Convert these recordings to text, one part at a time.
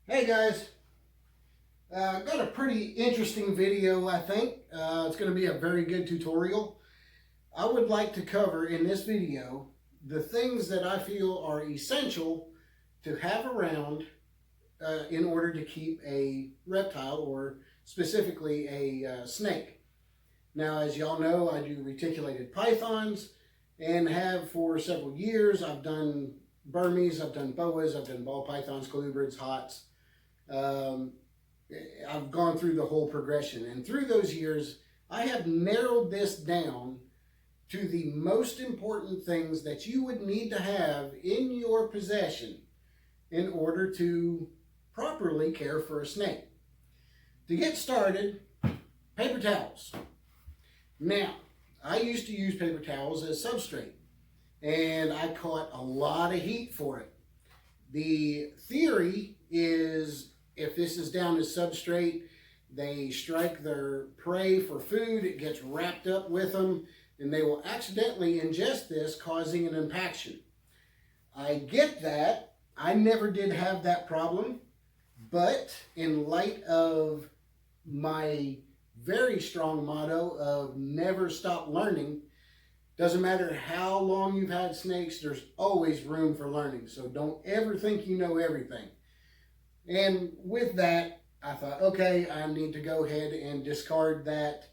Hey guys, got a pretty interesting video I think. It's going to be a very good tutorial. I would like to cover in this video the things that I feel are essential to have around in order to keep a reptile, or specifically a snake. Now, as y'all know, I do reticulated pythons and have for several years. I've done Burmese, I've done boas, I've done ball pythons, colubrids, hots. Um, I've gone through the whole progression, and through those years, I have narrowed this down to the most important things that you would need to have in your possession in order to properly care for a snake. To get started, paper towels. Now, I used to use paper towels as substrate, and I caught a lot of heat for it. The theory is if this is down as substrate, they strike their prey for food, it gets wrapped up with them, and they will accidentally ingest this, causing an impaction. I get that. I never did have that problem, but in light of my very strong motto of never stop learning, doesn't matter how long you've had snakes, there's always room for learning. So don't ever think you know everything. And with that, I thought, okay, I need to go ahead and discard that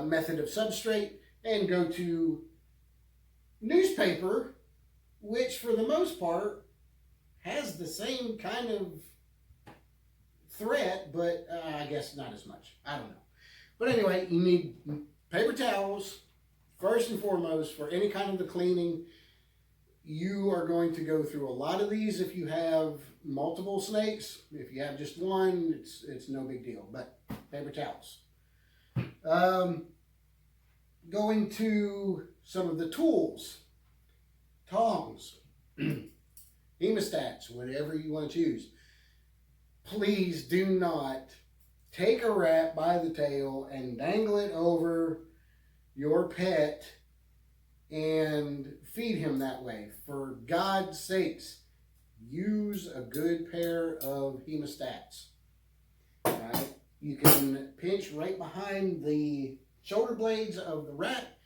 method of substrate and go to newspaper, which for the most part has the same kind of threat, but I guess not as much. I don't know. But anyway, you need paper towels. First and foremost, for any kind of the cleaning, you are going to go through a lot of these if you have multiple snakes. If you have just one, it's no big deal, but paper towels. Going to some of the tools, tongs, hemostats, whatever you want to choose. Please do not take a rat by the tail and dangle it over your pet and feed him that way. For God's sakes, use a good pair of hemostats. Right? You can pinch right behind the shoulder blades of the rat,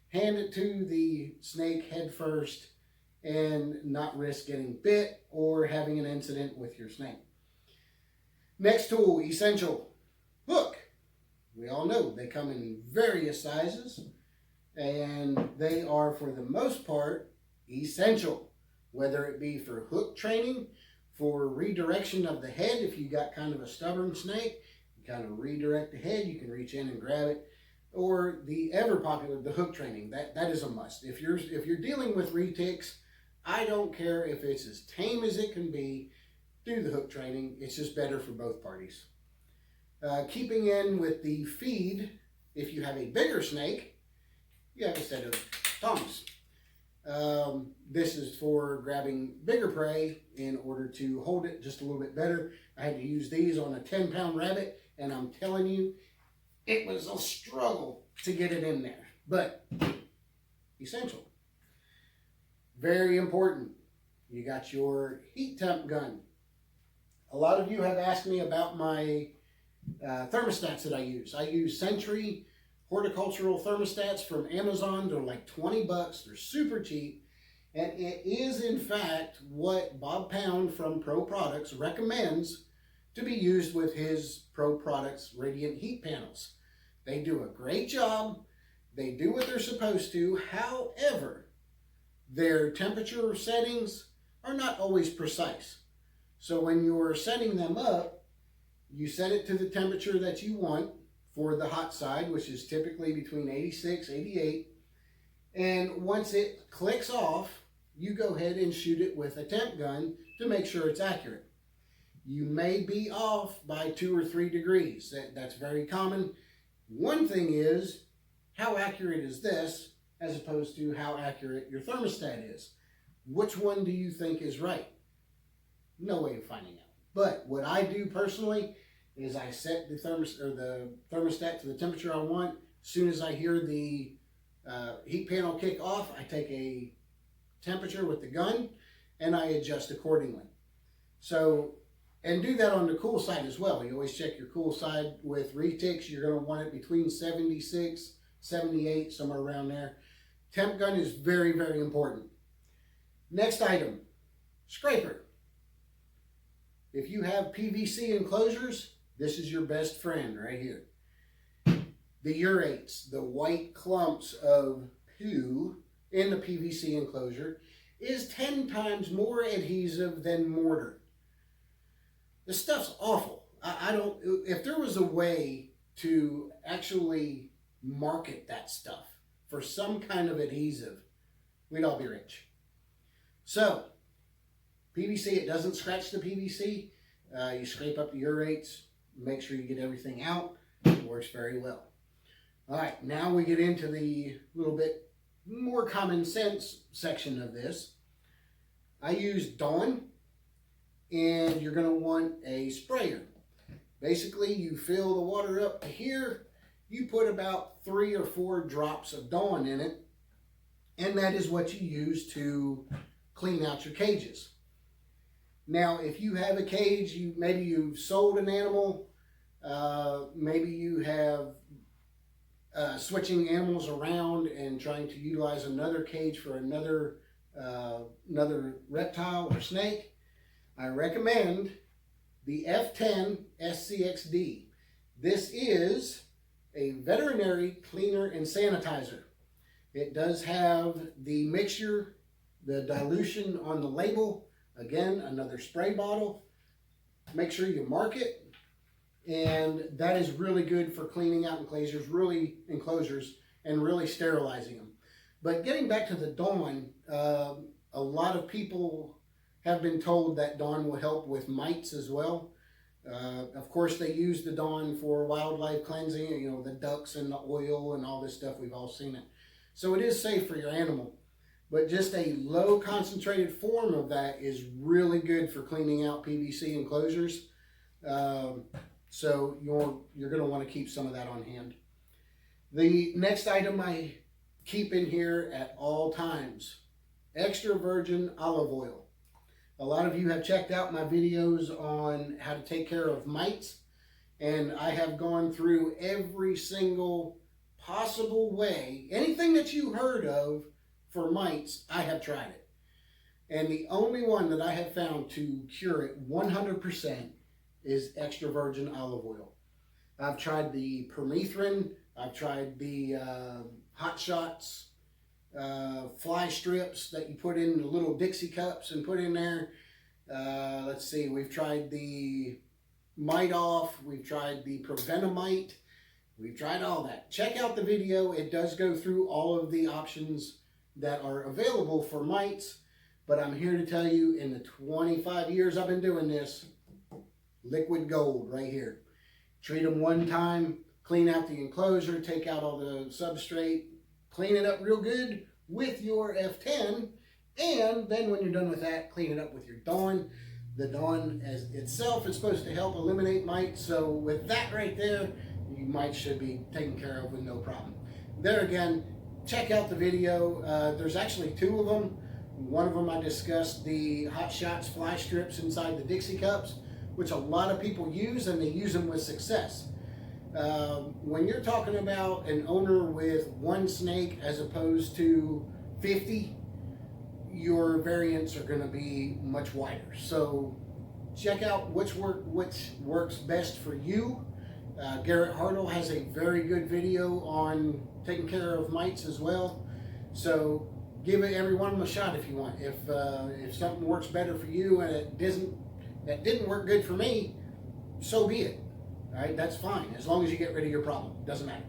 hand it to the snake head first, and not risk getting bit or having an incident with your snake. Next tool, essential, hook. We all know they come in various sizes, and they are, for the most part, essential, whether it be for hook training, for redirection of the head. If you got kind of a stubborn snake, you kind of redirect the head, you can reach in and grab it, or the ever popular, the hook training. That is a must. If you're dealing with retics, I don't care if it's as tame as it can be, do the hook training. It's just better for both parties. Keeping in with the feed, if you have a bigger snake, you have a set of tongs. This is for grabbing bigger prey in order to hold it just a little bit better. I had to use these on a 10-pound rabbit, and I'm telling you, it was a struggle to get it in there, but essential. Very important. You got your heat temp gun. A lot of you have asked me about my thermostats that I use. I use Century horticultural thermostats from Amazon. They're like 20 bucks. They're super cheap. And it is, in fact, what Bob Pound from Pro Products recommends to be used with his Pro Products radiant heat panels. They do a great job. They do what they're supposed to. However, their temperature settings are not always precise. So when you're setting them up, you set it to the temperature that you want for the hot side, which is typically between 86, 88. And once it clicks off, you go ahead and shoot it with a temp gun to make sure it's accurate. You may be off by 2 or 3 degrees. That's very common. One thing is, how accurate is this as opposed to how accurate your thermostat is? Which one do you think is right? No way of finding out. But what I do personally is I set the thermostat to the temperature I want. As soon as I hear the heat panel kick off, I take a temperature with the gun and I adjust accordingly. So And do that on the cool side as well. You always check your cool side with Retix. You're going to want it between 76, 78, somewhere around there. Temp gun is very, very important. Next item, scraper. If you have PVC enclosures, this is your best friend right here. The urates, the white clumps of poo in the PVC enclosure, is 10 times more adhesive than mortar. This stuff's awful. If there was a way to actually market that stuff for some kind of adhesive, we'd all be rich. So, PVC, it doesn't scratch the PVC. You scrape up the urates, make sure you get everything out. It works very well. All right, now we get into the little bit more common sense section of this. I use Dawn, and you're going to want a sprayer. Basically, you fill the water up to here, you put about 3 or 4 drops of Dawn in it, and that is what you use to clean out your cages. Now, if you have a cage, maybe you've sold an animal, maybe you have switching animals around and trying to utilize another cage for another reptile or snake, I recommend the F10 SCXD. This is a veterinary cleaner and sanitizer. It does have the mixture, the dilution on the label. Again, another spray bottle. Make sure you mark it. And that is really good for cleaning out enclosures and really sterilizing them. But getting back to the Dawn, a lot of people have been told that Dawn will help with mites as well. Of course, they use the Dawn for wildlife cleansing, you know, the ducks and the oil and all this stuff. We've all seen it. So it is safe for your animal. But just a low concentrated form of that is really good for cleaning out PVC enclosures. So you're going to want to keep some of that on hand. The next item I keep in here at all times, extra virgin olive oil. A lot of you have checked out my videos on how to take care of mites, and I have gone through every single possible way, anything that you heard of for mites, I have tried it. And the only one that I have found to cure it 100% is extra virgin olive oil. I've tried the permethrin, I've tried the hot shots, fly strips that you put in the little Dixie cups and put in there. Let's see, we've tried the mite off, we've tried the prevenamite, we've tried all that. Check out the video, it does go through all of the options that are available for mites, but I'm here to tell you, in the 25 years I've been doing this, liquid gold right here. Treat them one time, clean out the enclosure, take out all the substrate, clean it up real good with your F10, and then when you're done with that, clean it up with your Dawn. The Dawn as itself is supposed to help eliminate mites, so with that right there, you mites should be taken care of with no problem. There again, check out the video. There's actually 2 of them. One of them I discussed the hot shots fly strips inside the Dixie cups, which a lot of people use, and they use them with success. When you're talking about an owner with 1 snake as opposed to 50, your variants are going to be much wider. So check out which works best for you. Garrett Hartle has a very good video on taking care of mites as well. So give every one of them a shot if you want. If something works better for you and that didn't work good for me, so be it. All right, that's fine, as long as you get rid of your problem. Doesn't matter.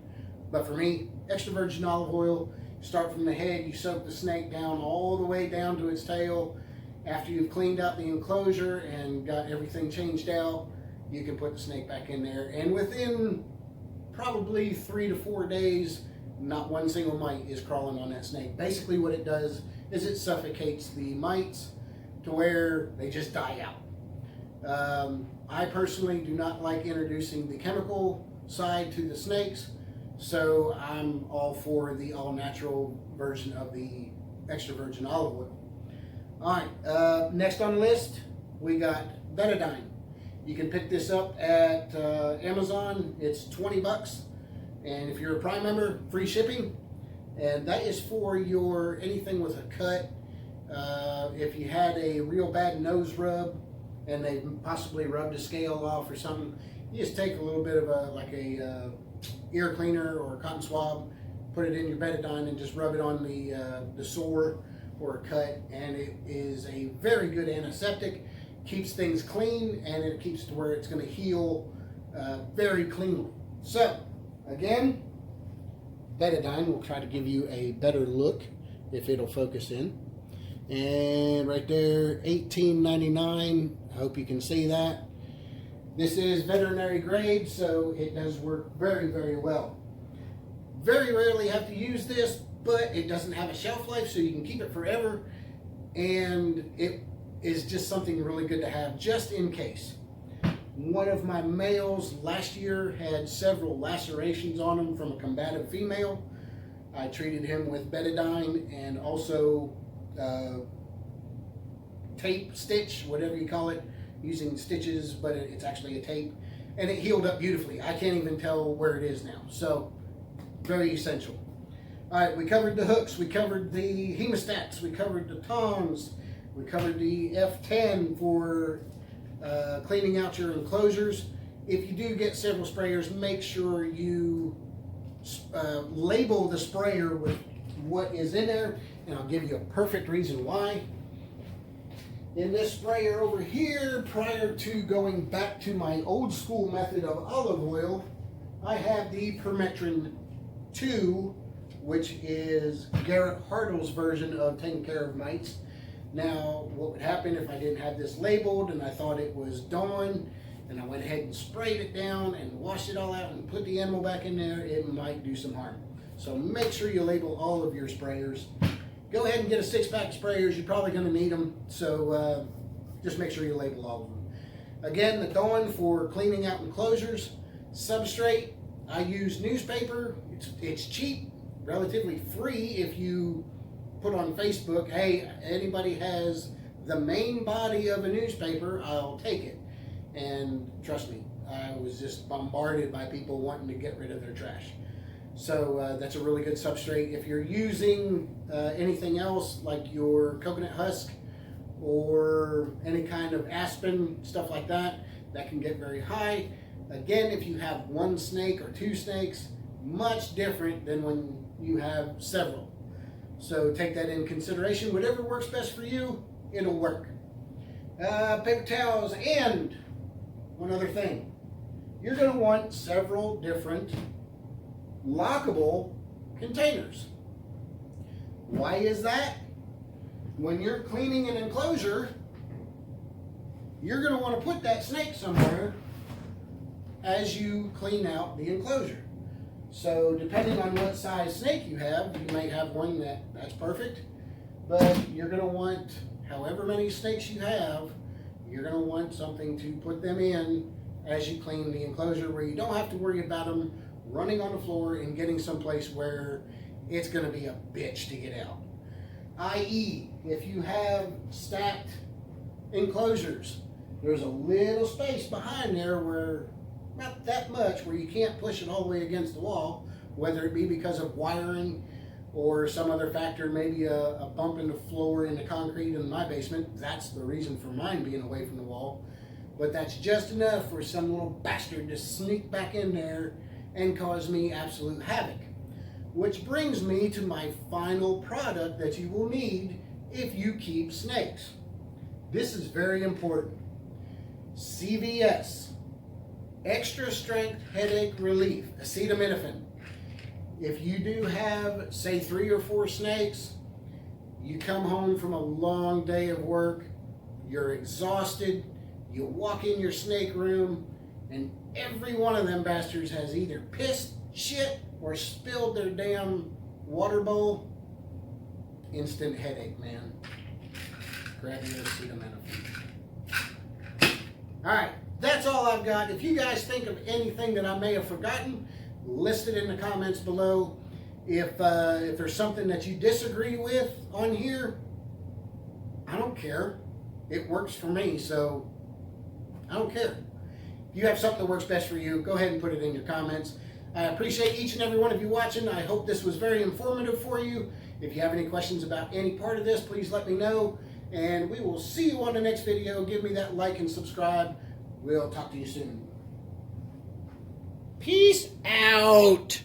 But for me, extra virgin olive oil, start from the head, you soak the snake down all the way down to its tail. After you've cleaned out the enclosure and got everything changed out, you can put the snake back in there. And within probably 3 to 4 days, not one single mite is crawling on that snake. Basically what it does is it suffocates the mites to where they just die out. I personally do not like introducing the chemical side to the snakes, so I'm all for the all-natural version of the extra virgin olive oil. All right, next on the list, we got betadine. You can pick this up at Amazon. It's 20 bucks. And if you're a Prime member, free shipping. And that is for your anything with a cut. If you had a real bad nose rub and they possibly rubbed a scale off or something, you just take a little bit of a ear cleaner or a cotton swab, put it in your betadine and just rub it on the sore or a cut, and it is a very good antiseptic. Keeps things clean, and it keeps to where it's going to heal very cleanly. So again, betadine will try to give you a better look if it'll focus in. And right there, $18.99. I hope you can see that. This is veterinary grade, so it does work very, very well. Very rarely have to use this, but it doesn't have a shelf life, so you can keep it forever. And it is just something really good to have just in case. One of my males last year had several lacerations on him from a combative female. I treated him with betadine and also tape, stitch, whatever you call it, using stitches, but it's actually a tape, and it healed up beautifully. I can't even tell where it is now, so very essential. All right, we covered the hooks, we covered the hemostats, we covered the tongs, we covered the F10 for cleaning out your enclosures. If you do get several sprayers, make sure you label the sprayer with what is in there, and I'll give you a perfect reason why. In this sprayer over here, prior to going back to my old school method of olive oil, I have the Permetrin 2, which is Garrett Hartle's version of taking care of mites. Now, what would happen if I didn't have this labeled and I thought it was Dawn, and I went ahead and sprayed it down and washed it all out and put the animal back in there, it might do some harm. So make sure you label all of your sprayers. Go ahead and get a 6-pack of sprayers. You're probably going to need them, so just make sure you label all of them. Again, the Dawn for cleaning out enclosures. Substrate, I use newspaper. It's cheap, relatively free if you put on Facebook, hey, anybody has the main body of a newspaper, I'll take it. And trust me, I was just bombarded by people wanting to get rid of their trash. So that's a really good substrate. If you're using anything else like your coconut husk or any kind of aspen, stuff like that, that can get very high. Again, if you have one snake or 2 snakes, much different than when you have several. So take that in consideration. Whatever works best for you, it'll work. Paper towels, and one other thing. You're going to want several different lockable containers. Why is that? When you're cleaning an enclosure, you're going to want to put that snake somewhere as you clean out the enclosure. So depending on what size snake you have, you may have one that's perfect, but you're going to want, however many snakes you have, you're going to want something to put them in as you clean the enclosure, where you don't have to worry about them running on the floor and getting someplace where it's going to be a bitch to get out. I.e., if you have stacked enclosures, there's a little space behind there where, not that much, where you can't push it all the way against the wall, whether it be because of wiring or some other factor, maybe a bump in the floor in the concrete in my basement. That's the reason for mine being away from the wall. But that's just enough for some little bastard to sneak back in there and cause me absolute havoc. Which brings me to my final product that you will need if you keep snakes. This is very important. CVS, Extra Strength Headache Relief, acetaminophen. If you do have, say, 3 or 4 snakes, you come home from a long day of work, you're exhausted, you walk in your snake room, and every one of them bastards has either pissed, shit, or spilled their damn water bowl. Instant headache, man. Grab your acetaminophen. Alright, that's all I've got. If you guys think of anything that I may have forgotten, list it in the comments below. If there's something that you disagree with on here, I don't care. It works for me, so I don't care. If you have something that works best for you, go ahead and put it in your comments. I appreciate each and every one of you watching. I hope this was very informative for you. If you have any questions about any part of this, please let me know. And we will see you on the next video. Give me that like and subscribe. We'll talk to you soon. Peace out.